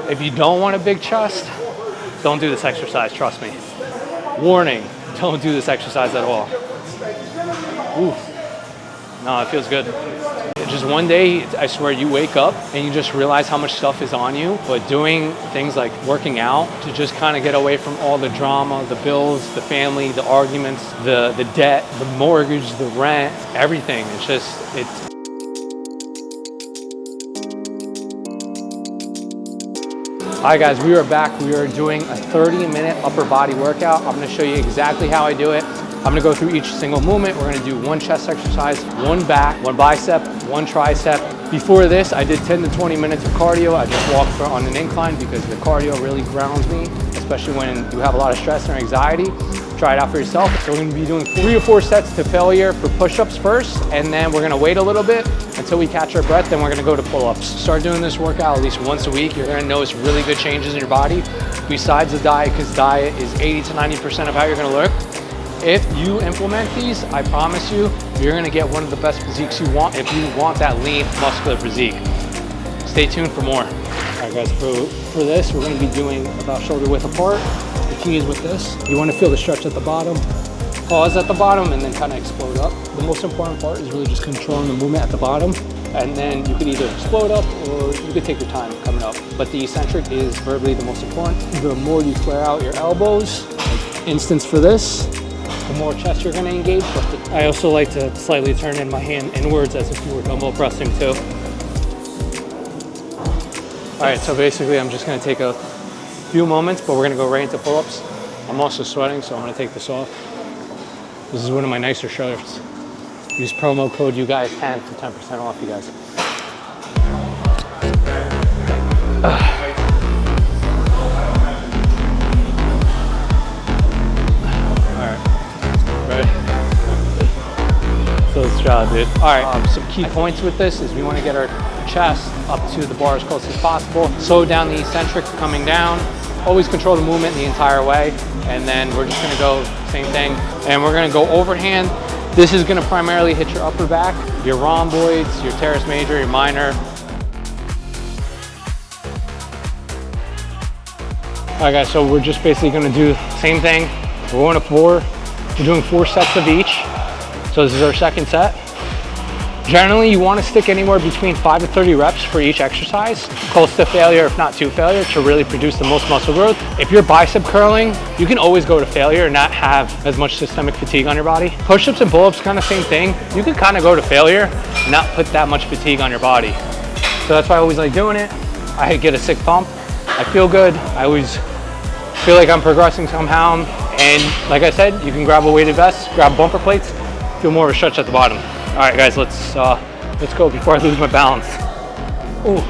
If you don't want a big chest, don't do this exercise, trust me. Warning, don't do this exercise at all. Ooh. No, it feels good. Just one day, I swear, you wake up and you just realize how much stuff is on you. But doing things like working out to just kind of get away from all the drama, the bills, the family, the arguments, the debt, the mortgage, the rent, everything. It's Hi guys, we are back. We are doing a 30-minute upper body workout. I'm gonna show you exactly how I do it. I'm gonna go through each single movement. We're gonna do one chest exercise, one back, one bicep, one tricep. Before this, I did 10 to 20 minutes of cardio. I just walked on an incline because the cardio really grounds me, especially when you have a lot of stress or anxiety. Try it out for yourself. So we're gonna be doing 3 or 4 sets to failure for push-ups first, and then we're gonna wait a little bit until we catch our breath, then we're gonna go to pull-ups. Start doing this workout at least once a week. You're gonna notice really good changes in your body, besides the diet, because diet is 80 to 90% of how you're gonna look. If you implement these, I promise you, you're gonna get one of the best physiques you want if you want that lean, muscular physique. Stay tuned for more. All right guys, for this, we're gonna be doing about shoulder width apart. The key is with this, you wanna feel the stretch at the bottom, pause at the bottom, and then kind of explode up. The most important part is really just controlling the movement at the bottom, and then you could either explode up or you could take your time coming up. But the eccentric is verbally the most important. The more you flare out your elbows, like instance for this, the more chest you're gonna engage. But I also like to slightly turn in my hand inwards as if you were dumbbell pressing too. All right, so basically I'm just gonna take a few moments, but we're gonna go right into pull-ups. I'm also sweating, so I'm gonna take this off. This is one of my nicer shirts. Use promo code YouGuys10 for 10% off, you guys. So let's try, dude. All right, some key points with this is we want to get our chest up to the bar as close as possible. Slow down the eccentric coming down. Always control the movement the entire way. And then we're just gonna go same thing. And we're gonna go overhand. This is gonna primarily hit your upper back, your rhomboids, your teres major, your minor. All right guys, so we're just basically gonna do the same thing. We're going to 4. We're doing 4 sets of each. So this is our second set. Generally, you want to stick anywhere between 5 to 30 reps for each exercise, close to failure, if not to failure, to really produce the most muscle growth. If you're bicep curling, you can always go to failure and not have as much systemic fatigue on your body. Push-ups and pull-ups, kind of same thing. You can kind of go to failure and not put that much fatigue on your body. So that's why I always like doing it. I get a sick pump. I feel good. I always feel like I'm progressing somehow. And like I said, you can grab a weighted vest, grab bumper plates, feel more of a stretch at the bottom. All right, guys, let's go before I lose my balance. Ooh.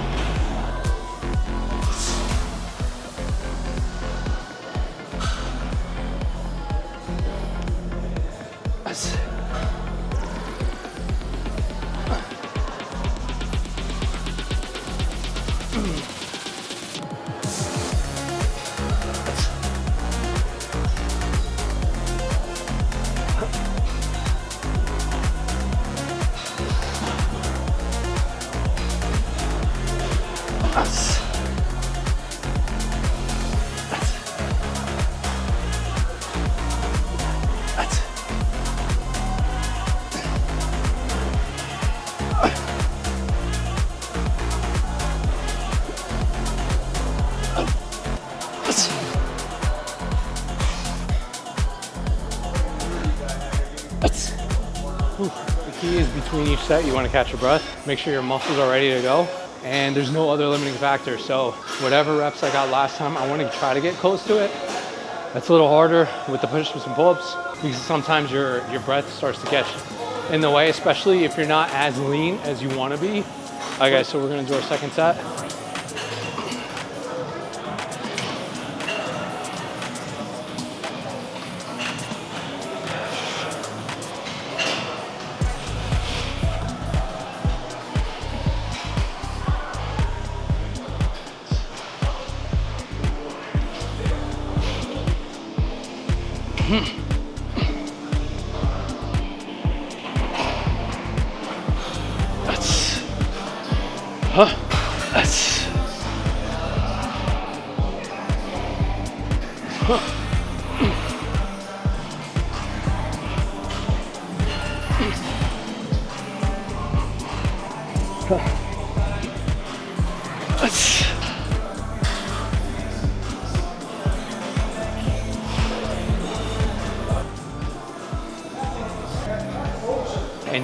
The key is between each set, you want to catch your breath. Make sure your muscles are ready to go. And there's no other limiting factor. So whatever reps I got last time, I want to try to get close to it. That's a little harder with the push-ups and pull-ups because sometimes your breath starts to get in the way, especially if you're not as lean as you want to be. All right, guys, so we're going to do our second set. And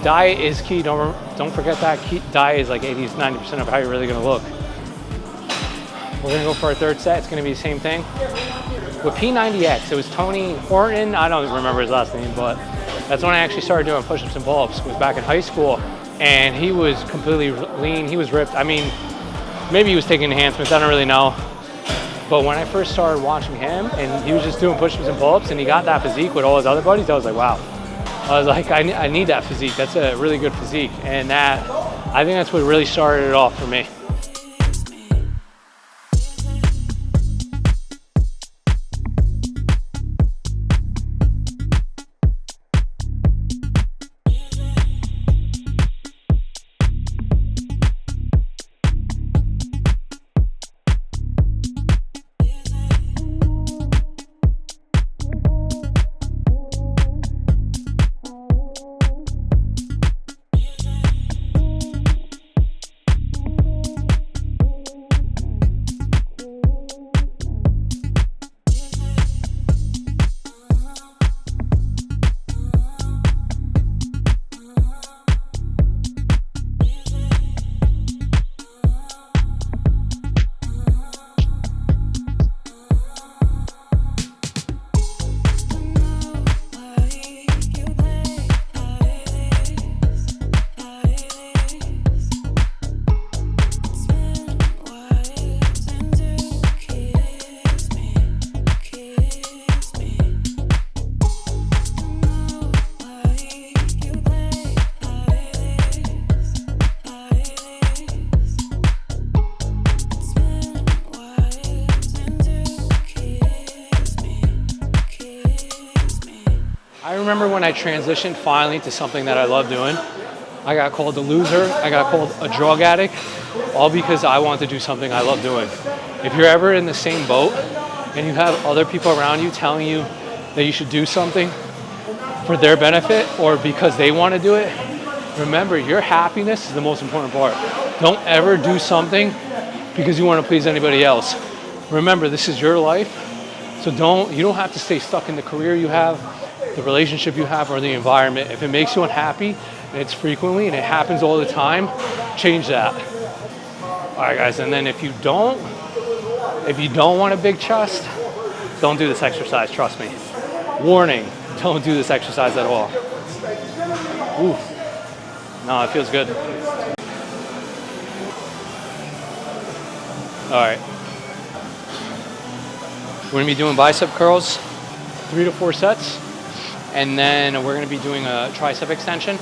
diet is key. Don't forget that. Diet is like 80 to 90% of how you're really gonna look. We're gonna go for our third set. It's gonna be the same thing. With P90X, it was Tony Horton. I don't remember his last name, but that's when I actually started doing push-ups and pull-ups. It was back in high school, and he was completely lean. He was ripped. I mean, maybe he was taking enhancements. I don't really know. But when I first started watching him, and he was just doing push-ups and pull-ups, and he got that physique with all his other buddies, I was like, wow. I was like, I need that physique. That's a really good physique. And that, I think that's what really started it off for me. I remember when I transitioned finally to something that I love doing. I got called a loser, I got called a drug addict, all because I wanted to do something I love doing. If you're ever in the same boat and you have other people around you telling you that you should do something for their benefit or because they want to do it, remember your happiness is the most important part. Don't ever do something because you want to please anybody else. Remember, this is your life, so you don't have to stay stuck in the career you have, the relationship you have, or the environment. If it makes you unhappy and it's frequently and it happens all the time, change that. All right, guys, and then if you don't want a big chest, don't do this exercise, trust me. Warning, don't do this exercise at all. Ooh. No, it feels good. All right. We're gonna be doing bicep curls, 3 to 4 sets. And then we're gonna be doing a tricep extension.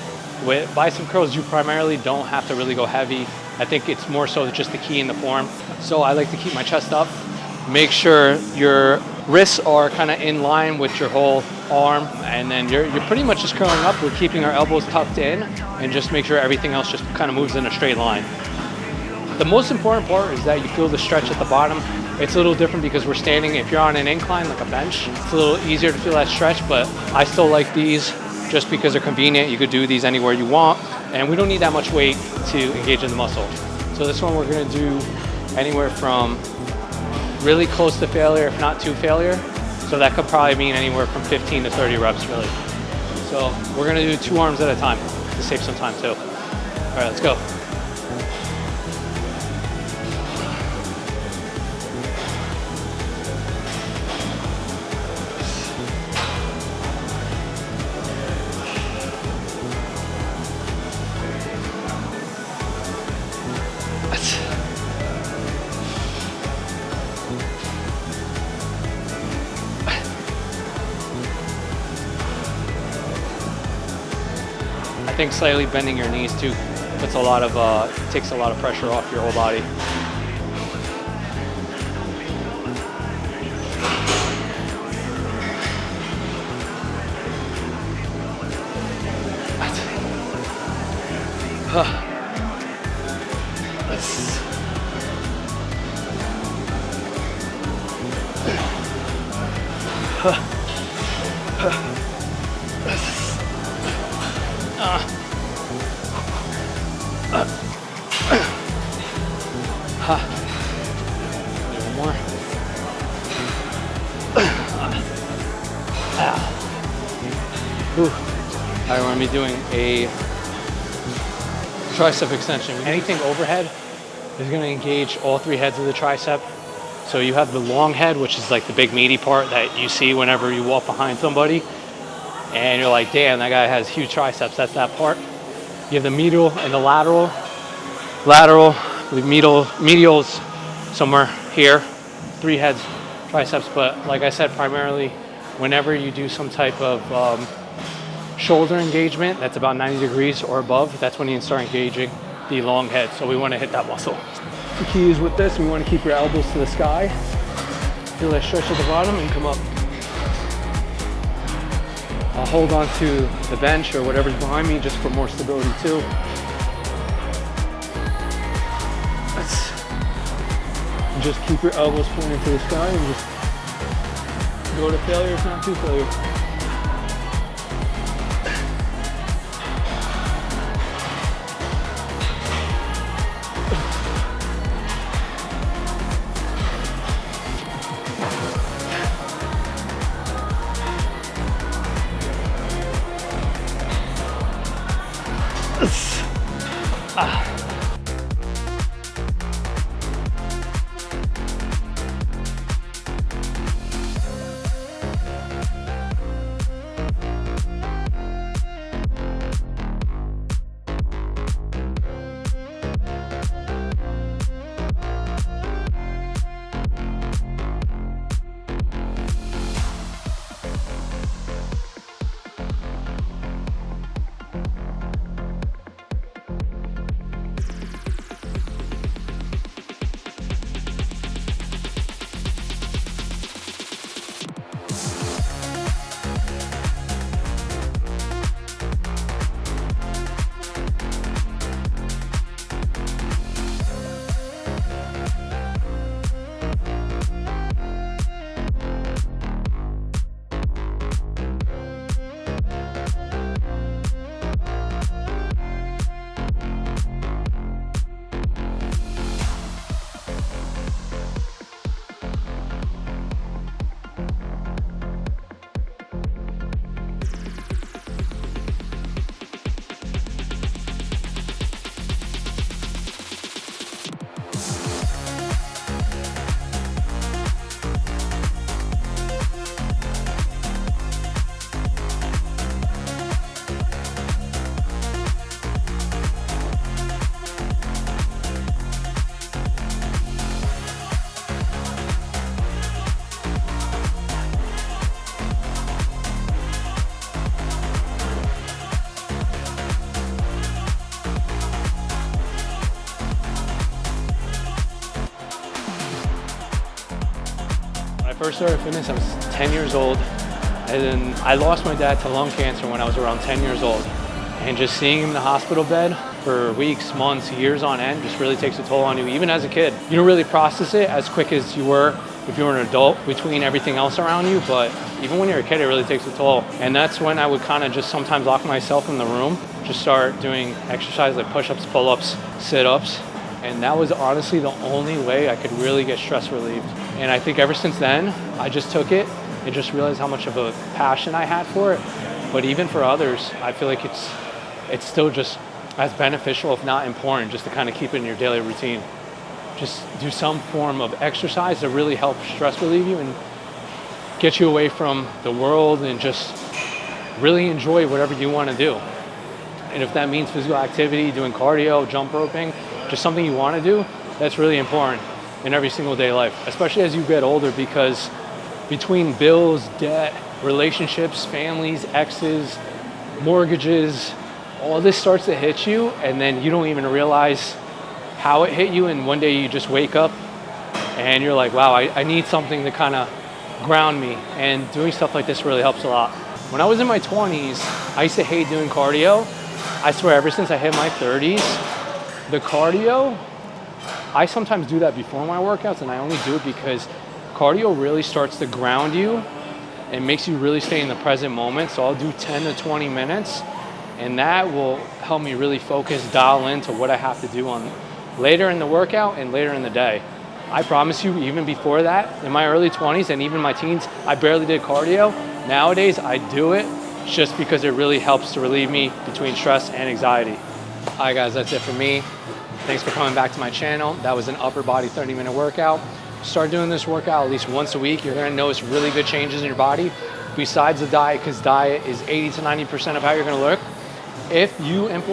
With bicep curls, you primarily don't have to really go heavy. I think it's more so just the key in the form. So I like to keep my chest up. Make sure your wrists are kind of in line with your whole arm. And then you're pretty much just curling up. We're keeping our elbows tucked in and just make sure everything else just kind of moves in a straight line. The most important part is that you feel the stretch at the bottom. It's a little different because we're standing. If you're on an incline, like a bench, it's a little easier to feel that stretch, but I still like these just because they're convenient. You could do these anywhere you want, and we don't need that much weight to engage in the muscle. So this one we're gonna do anywhere from really close to failure, if not to failure. So that could probably mean anywhere from 15 to 30 reps, really. So we're gonna do 2 arms at a time to save some time too. All right, let's go. I think slightly bending your knees too takes a lot of pressure off your whole body. One more. All right, we're gonna be doing a tricep extension. Anything overhead is gonna engage all three heads of the tricep. So you have the long head, which is like the big meaty part that you see whenever you walk behind somebody. And you're like, damn, that guy has huge triceps. That's that part. You have the medial and the lateral. Lateral, the medial's somewhere here. Three heads, triceps. But like I said, primarily, whenever you do some type of shoulder engagement that's about 90 degrees or above, that's when you start engaging the long head. So we want to hit that muscle. The key is with this, we want to keep your elbows to the sky. Feel that stretch at the bottom and come up. I'll hold on to the bench or whatever's behind me just for more stability too. And just keep your elbows pointing to the sky and just go to failure if not to failure. First started fitness, I was 10 years old, and then I lost my dad to lung cancer when I was around 10 years old. And just seeing him in the hospital bed for weeks, months, years on end just really takes a toll on you, even as a kid. You don't really process it as quick as you were if you were an adult between everything else around you, but even when you're a kid, it really takes a toll. And that's when I would kind of just sometimes lock myself in the room, just start doing exercise like push-ups, pull-ups, sit-ups. And that was honestly the only way I could really get stress relieved. And I think ever since then, I just took it and just realized how much of a passion I had for it. But even for others, I feel like it's still just as beneficial, if not important, just to kind of keep it in your daily routine. Just do some form of exercise to really help stress relieve you and get you away from the world and just really enjoy whatever you want to do. And if that means physical activity, doing cardio, jump roping, just something you want to do, that's really important in every single day life, especially as you get older, because between bills, debt, relationships, families, exes, mortgages, all this starts to hit you, and then you don't even realize how it hit you, and one day you just wake up and you're like, wow, I need something to kind of ground me, and doing stuff like this really helps a lot. When I was in my 20s, I used to hate doing cardio. I swear, ever since I hit my 30s, the cardio, I sometimes do that before my workouts, and I only do it because cardio really starts to ground you It makes you really stay in the present moment. So I'll do 10 to 20 minutes, and that will help me really focus, dial into what I have to do on later in the workout and later in the day. I promise you, even before that, in my early 20s and even my teens, I barely did cardio. Nowadays, I do it just because it really helps to relieve me between stress and anxiety. All right, guys, that's it for me. Thanks for coming back to my channel. That was an upper body 30-minute workout. Start doing this workout at least once a week. You're gonna notice really good changes in your body besides the diet, because diet is 80 to 90% of how you're gonna look. If you implement